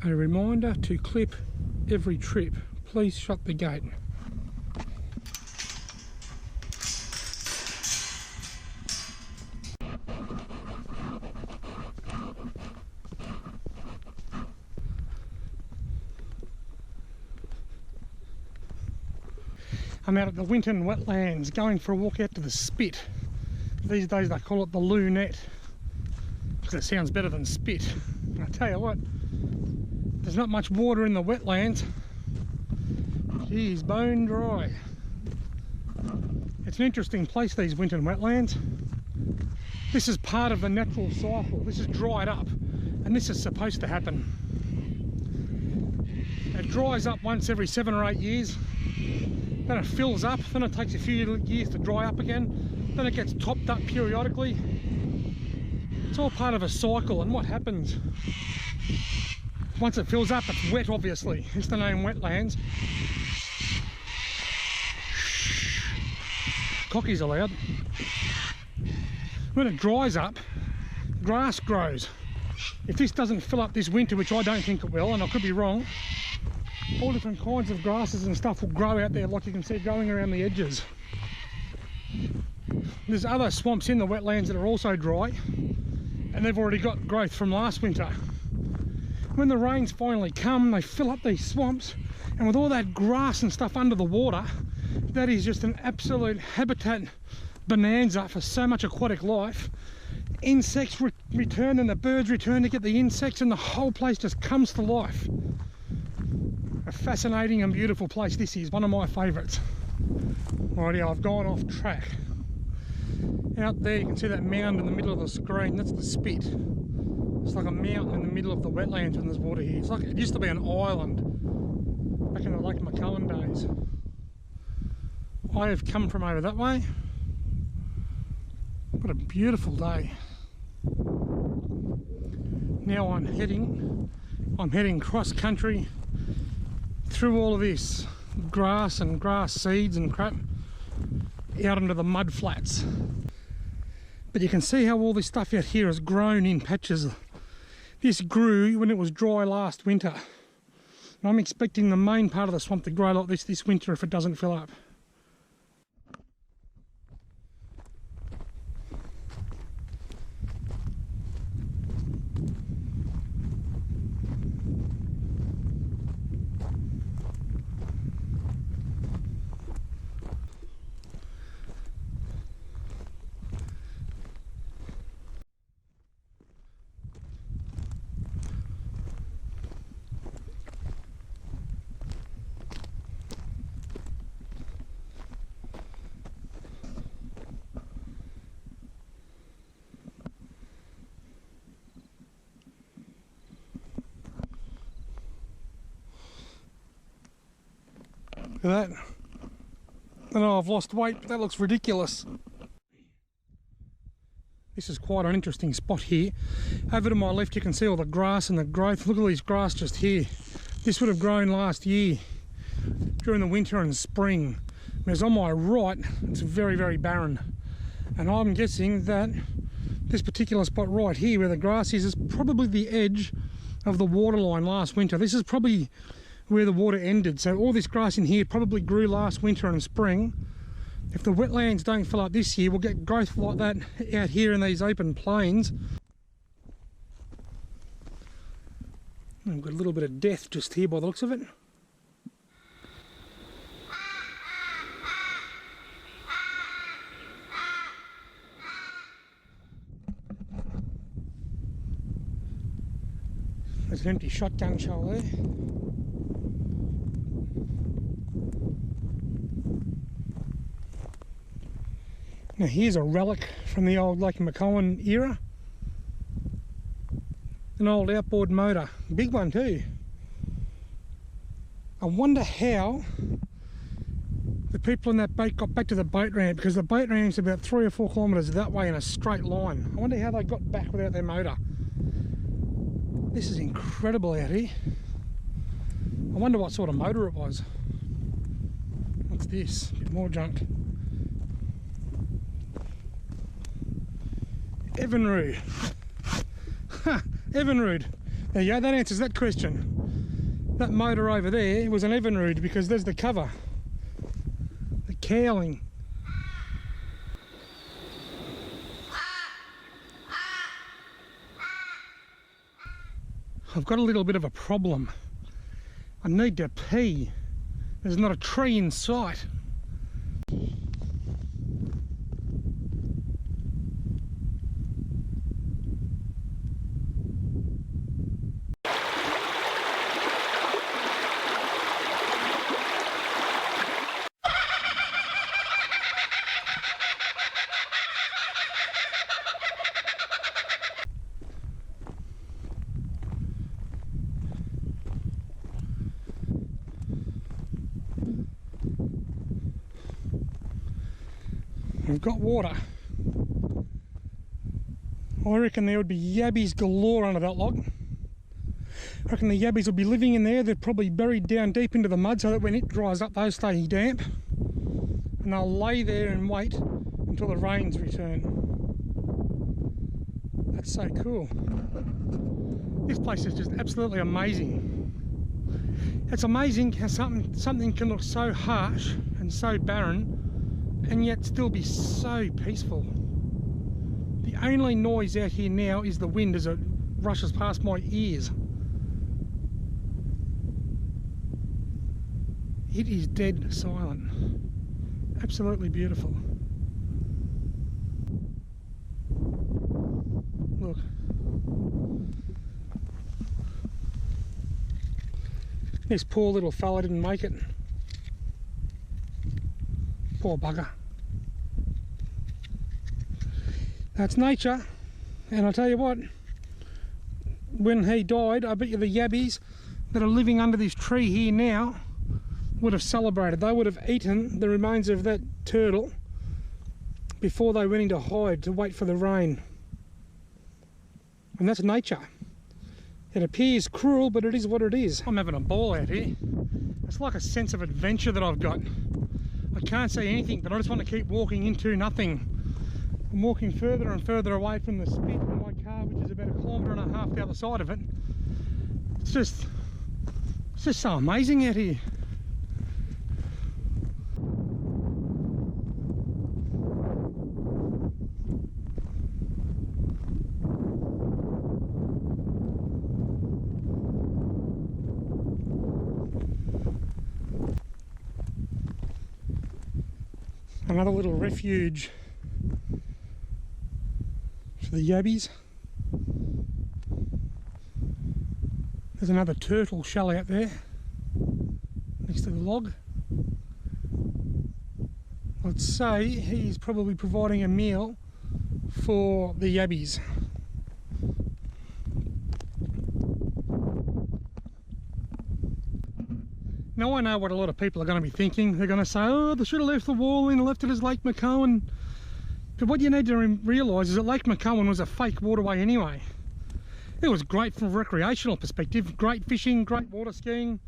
A reminder to clip every trip. Please shut the gate. I'm out at the Winton Wetlands going for a walk out to the spit. These days they call it the lunette because it sounds better than spit. And I tell you what, there's not much water in the wetlands. Geez, bone dry. It's an interesting place, these Winton Wetlands. This is part of the natural cycle. This is dried up and this is supposed to happen. It dries up once every 7 or 8 years. Then it fills up, then it takes a few years to dry up again, then it gets topped up periodically. It's all part of a cycle, and what happens once it fills up, it's wet obviously, it's the name wetlands. Cocky's allowed. When it dries up, grass grows. If this doesn't fill up this winter, which I don't think it will, and I could be wrong, all different kinds of grasses and stuff will grow out there, like you can see growing around the edges. There's other swamps in the wetlands that are also dry, and they've already got growth from last winter. When the rains finally come, they fill up these swamps, and with all that grass and stuff under the water, that is just an absolute habitat bonanza for so much aquatic life. Insects return and the birds return to get the insects, and the whole place just comes to life. A fascinating and beautiful place this is, one of my favourites. Alrighty, I've gone off track. Out there you can see that mound in the middle of the screen, that's the spit. It's like a mountain in the middle of the wetlands when there's water here. It's like, it used to be an island back in the Lake McKellor days. I have come from over that way. What a beautiful day. Now I'm heading cross country through all of this grass and grass seeds and crap out into the mud flats. But you can see how all this stuff out here has grown in patches. This grew when it was dry last winter. And I'm expecting the main part of the swamp to grow like this winter if it doesn't fill up. Look at that. I know I've lost weight, but that looks ridiculous. This is quite an interesting spot here. Over to my left you can see all the grass and the growth. Look at all this grass just here. This would have grown last year during the winter and spring. Whereas on my right, it's very, very barren. And I'm guessing that this particular spot right here where the grass is probably the edge of the water line last winter. This is probably where the water ended. So all this grass in here probably grew last winter and spring. If the wetlands don't fill up this year, we'll get growth like that out here in these open plains. We've got a little bit of death just here by the looks of it. There's an empty shotgun shell there. Now here's a relic from the old Lake McKellor era. An old outboard motor, big one too. I wonder how the people in that boat got back to the boat ramp, because the boat ramp's about 3 or 4 kilometres that way in a straight line. I wonder how they got back without their motor. This is incredible out here. I wonder what sort of motor it was. What's this? A bit more junk. Evinrude. Ha! Evinrude. There you go, that answers that question. That motor over there was an Evinrude because there's the cover. The cowling. I've got a little bit of a problem. I need to pee. There's not a tree in sight. We've got water. I reckon there would be yabbies galore under that log. I reckon the yabbies will be living in there. They're probably buried down deep into the mud so that when it dries up they'll stay damp. And they'll lay there and wait until the rains return. That's so cool. This place is just absolutely amazing. It's amazing how something can look so harsh and so barren and yet still be so peaceful. The only noise out here now is the wind as it rushes past my ears. It is dead silent. Absolutely beautiful. Look. This poor little fella didn't make it. Poor bugger. That's nature, and I tell you what, when he died, I bet you the yabbies that are living under this tree here now would have celebrated. They would have eaten the remains of that turtle before they went into hide to wait for the rain. And that's nature. It appears cruel, but it is what it is. I'm having a ball out here. It's like a sense of adventure that I've got. I can't see anything, but I just want to keep walking into nothing. I'm walking further and further away from the spit in my car, which is about 1.5 kilometres the other side of it. It's just so amazing out here. Another little refuge for the yabbies. There's another turtle shell out there next to the log. I'd say he's probably providing a meal for the yabbies. Now I know what a lot of people are going to be thinking. They're going to say, oh, they should have left the wall in and left it as Lake McCowan. But what you need to realise is that Lake McCowan was a fake waterway anyway. It was great from a recreational perspective, great fishing, great water skiing.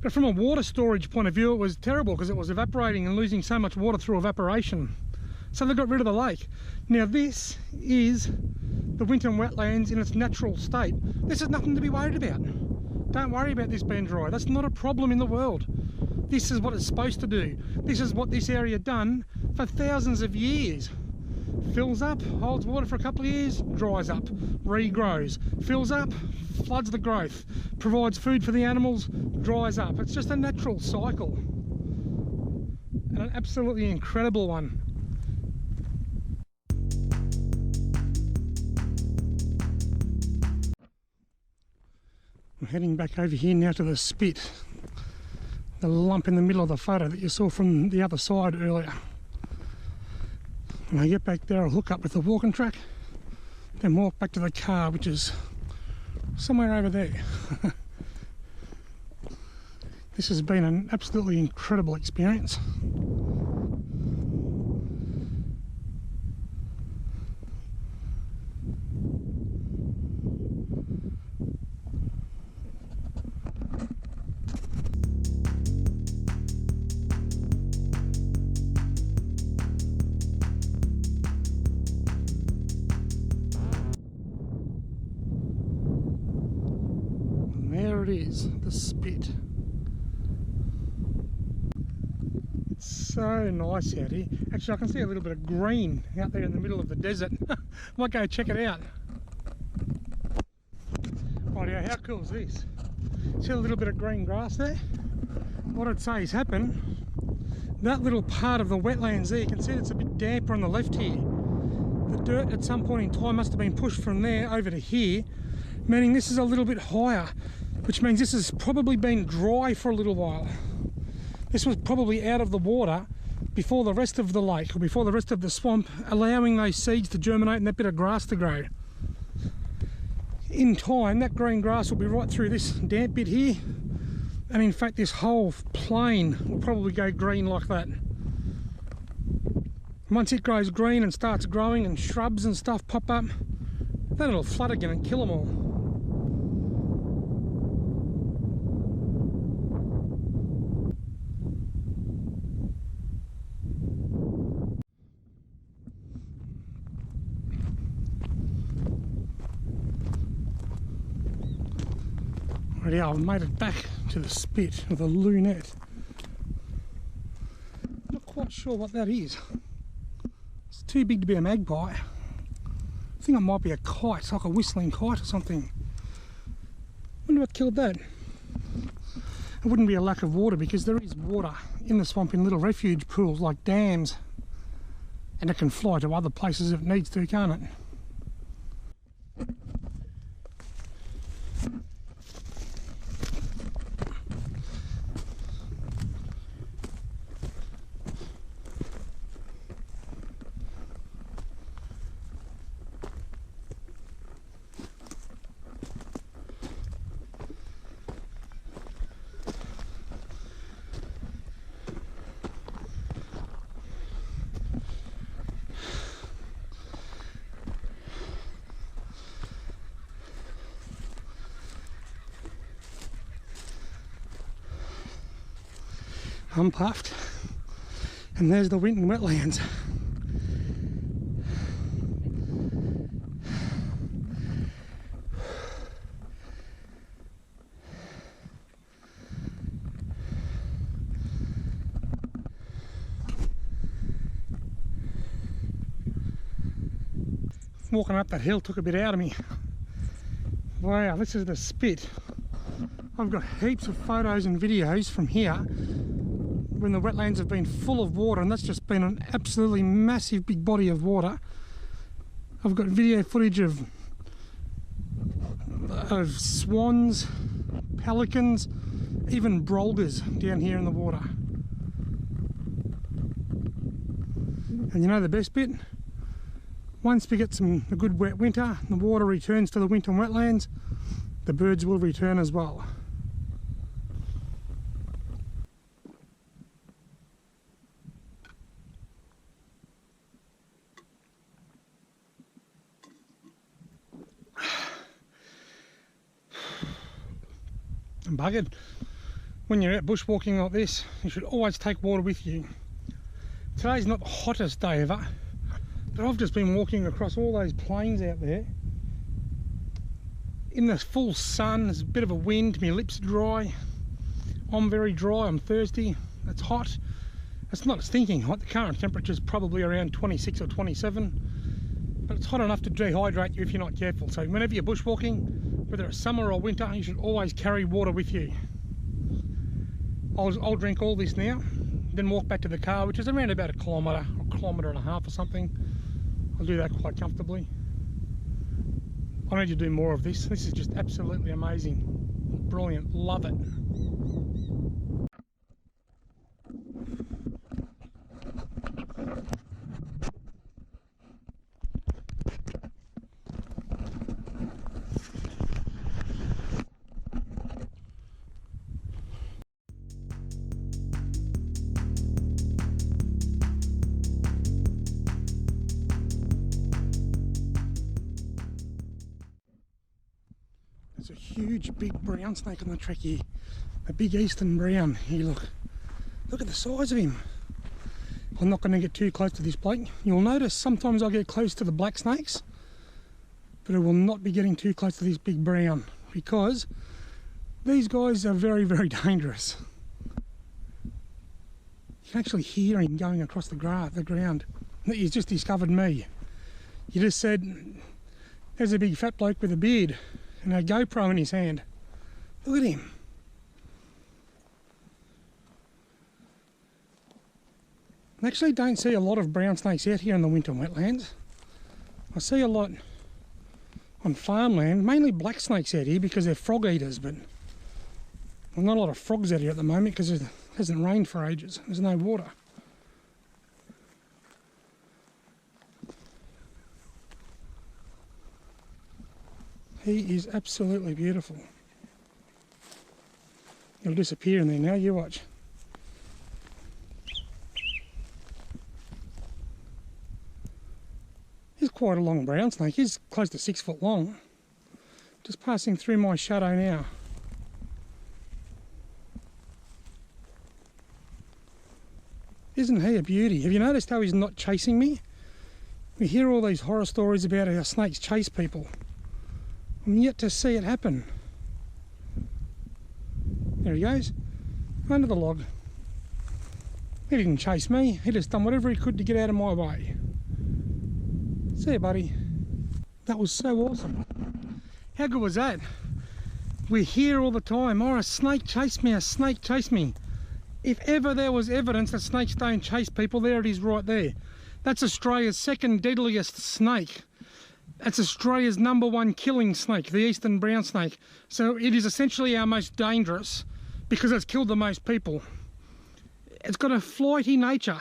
But from a water storage point of view, it was terrible because it was evaporating and losing so much water through evaporation. So they got rid of the lake. Now this is the Winton Wetlands in its natural state. This is nothing to be worried about. Don't worry about this being dry. That's not a problem in the world. This is what it's supposed to do. This is what this area done for thousands of years. Fills up, holds water for a couple of years, dries up, regrows. Fills up, floods the growth, provides food for the animals, dries up. It's just a natural cycle. And an absolutely incredible one. I'm heading back over here now to the spit, the lump in the middle of the photo that you saw from the other side earlier. When I get back there, I'll hook up with the walking track, then walk back to the car, which is somewhere over there. This has been an absolutely incredible experience. is the spit. It's so nice out here. Actually, I can see a little bit of green out there in the middle of the desert. Might go check it out. Rightio, how cool is this? See a little bit of green grass there? What I'd say has happened, that little part of the wetlands there, you can see it's a bit damper on the left here. The dirt at some point in time must have been pushed from there over to here, meaning this is a little bit higher, which means this has probably been dry for a little while. This was probably out of the water before the rest of the lake, or before the rest of the swamp, allowing those seeds to germinate and that bit of grass to grow. In time, that green grass will be right through this damp bit here, and in fact this whole plain will probably go green like that. Once it grows green and starts growing and shrubs and stuff pop up, then it'll flood again and kill them all. Alrighty, I've made it back to the spit of the lunette. Not quite sure what that is. It's too big to be a magpie. I think it might be a kite, like a whistling kite or something. Wonder what killed that. It wouldn't be a lack of water, because there is water in the swamp in little refuge pools like dams, and it can fly to other places if it needs to, can't it? I'm puffed, and there's the Winton Wetlands. Walking up that hill took a bit out of me. Wow, this is the spit. I've got heaps of photos and videos from here when the wetlands have been full of water, and that's just been an absolutely massive big body of water. I've got video footage of swans, pelicans, even brolgas down here in the water. And you know the best bit? Once we get a good wet winter, the water returns to the Winton Wetlands, the birds will return as well. I'm buggered. When you're out bushwalking like this, you should always take water with you. Today's not the hottest day ever, but I've just been walking across all those plains out there in the full sun. There's a bit of a wind, my lips are dry, I'm very dry, I'm thirsty, it's hot. It's not stinking hot, the current temperature is probably around 26 or 27, but it's hot enough to dehydrate you if you're not careful. So whenever you're bushwalking, whether it's summer or winter, you should always carry water with you. I'll drink all this now, then walk back to the car, which is around about a kilometre or a kilometre and a half or something. I'll do that quite comfortably. I need to do more of this. This is just absolutely amazing. Brilliant, love it. There's a huge big brown snake on the track here, a big eastern brown. Here, look at the size of him. I'm not going to get too close to this bloke. You'll notice sometimes I get close to the black snakes, but I will not be getting too close to this big brown, because These guys are very, very dangerous. You can actually hear him going across the ground. He's just discovered me. He just said, there's a big fat bloke with a beard and a GoPro in his hand. Look at him. I actually don't see a lot of brown snakes out here in the Winton Wetlands. I see a lot on farmland, mainly black snakes out here because they're frog eaters, but well, not a lot of frogs out here at the moment because it hasn't rained for ages. There's no water. He is absolutely beautiful. He'll disappear in there now, you watch. He's quite a long brown snake. He's close to 6 foot long. Just passing through my shadow now. Isn't he a beauty? Have you noticed how he's not chasing me? We hear all these horror stories about how snakes chase people. I'm yet to see it happen. There he goes, under the log. He didn't chase me, he just done whatever he could to get out of my way. See you, buddy. That was so awesome. How good was that? We hear all the time, oh, a snake chased me, a snake chased me. If ever there was evidence that snakes don't chase people, there it is right there. That's Australia's second deadliest snake. That's Australia's #1 killing snake, the eastern brown snake. So it is essentially our most dangerous because it's killed the most people. It's got a flighty nature,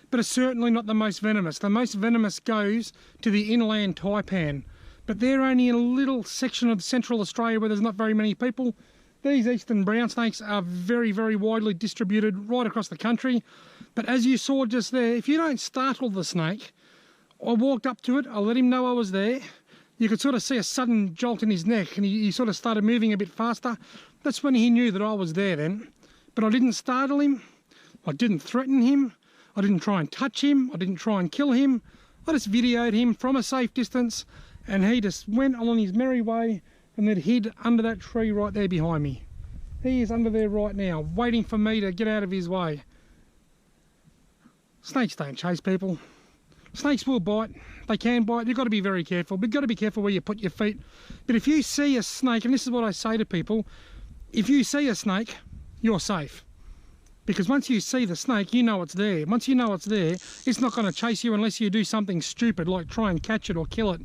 but it's certainly not the most venomous. The most venomous goes to the inland taipan, but they're only in a little section of central Australia where there's not very many people. These eastern brown snakes are very, very widely distributed right across the country. But as you saw just there, if you don't startle the snake, I walked up to it, I let him know I was there. You could sort of see a sudden jolt in his neck and he sort of started moving a bit faster. That's when he knew that I was there then. But I didn't startle him, I didn't threaten him, I didn't try and touch him, I didn't try and kill him. I just videoed him from a safe distance and he just went on his merry way and then hid under that tree right there behind me. He is under there right now, waiting for me to get out of his way. Snakes don't chase people. Snakes will bite, they can bite, you've got to be very careful, but you've got to be careful where you put your feet. But if you see a snake, and this is what I say to people, if you see a snake, you're safe. Because once you see the snake, you know it's there. Once you know it's there, it's not going to chase you unless you do something stupid like try and catch it or kill it.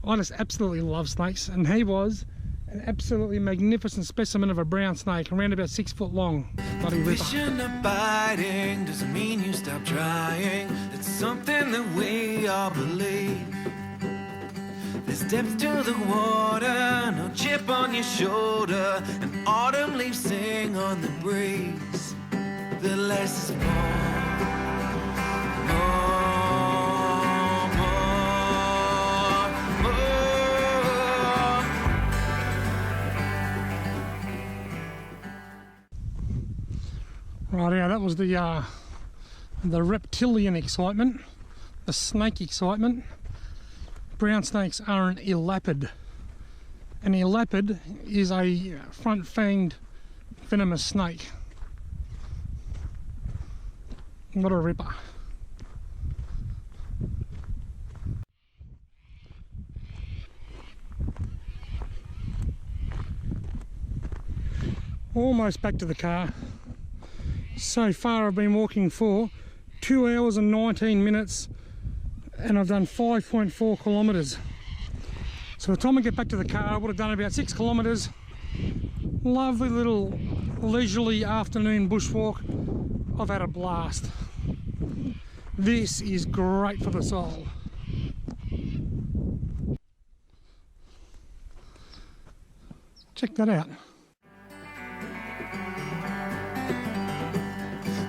I just absolutely love snakes, and he was an absolutely magnificent specimen of a brown snake, around about 6 foot long. Bloody ripper. Vision abiding doesn't mean you stop trying. It's something that we all believe. There's depth to the water, no chip on your shoulder, and autumn leaves sing on the breeze. The less is more. Right, yeah, that was the reptilian excitement, the snake excitement. Brown snakes are an elapid. An elapid is a front-fanged venomous snake. What a ripper. Almost back to the car. So far I've been walking for 2 hours and 19 minutes and I've done 5.4 kilometres. So by the time I get back to the car I would have done about 6 kilometres. Lovely little leisurely afternoon bushwalk. I've had a blast. This is great for the soul. Check that out.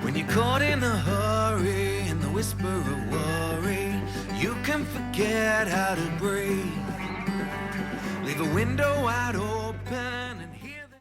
When you're caught in a hurry and the whisper of worry, you can forget how to breathe. Leave a window wide open.